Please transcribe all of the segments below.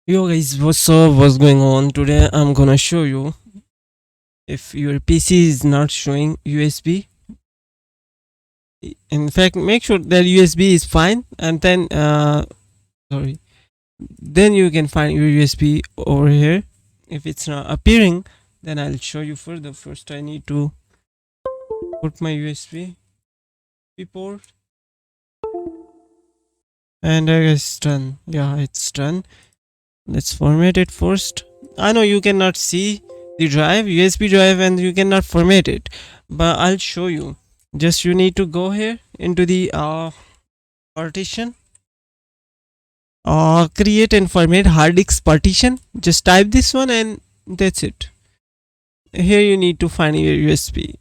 Yo guys, what's up? What's going on? Today I'm gonna show you if your PC is not showing USB. In fact, make sure that USB is fine, and then sorry, then you can find your USB over here. If it's not appearing, then I'll show you further. First, I need to put my USB port, and I guess it's done. Yeah, it's done. Let's format it first. I know you cannot see the drive, USB drive, and you cannot format it, but I'll show you. Just you need to go here into the partition, create and format hard disk partition. Just type this one, and that's it. Here you need to find your USB.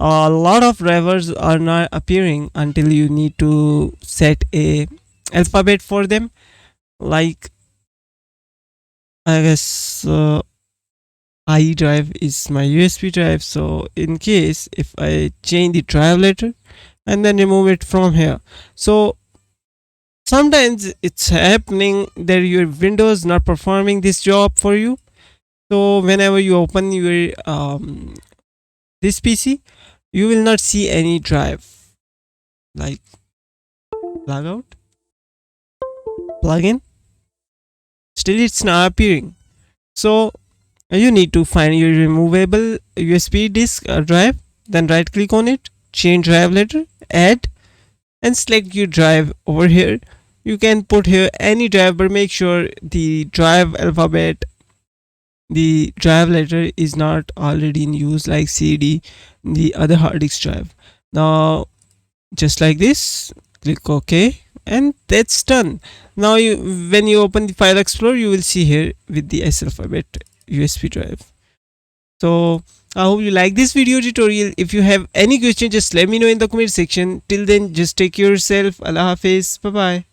A lot of drivers are not appearing until you need to set a alphabet for them, like I guess I drive is my USB drive. So in case if I change the drive letter and then remove it from here, so sometimes it's happening that your Windows not performing this job for you. So whenever you open your this PC, you will not see any drive, like plug out, plug in. Still, it's not appearing. So you need to find your removable USB disk drive, then right click on it, change drive letter, add, and select your drive over here. You can put here any drive, but make sure the drive alphabet, the drive letter is not already in use, like CD, the other hard disk drive. Now, just like this, click OK, and that's done. Now, when you open the file explorer, you will see here with the S alphabet USB drive. So I hope you like this video tutorial. If you have any question, just let me know in the comment section. Till then, just take care of yourself. Allah Hafiz. Bye bye.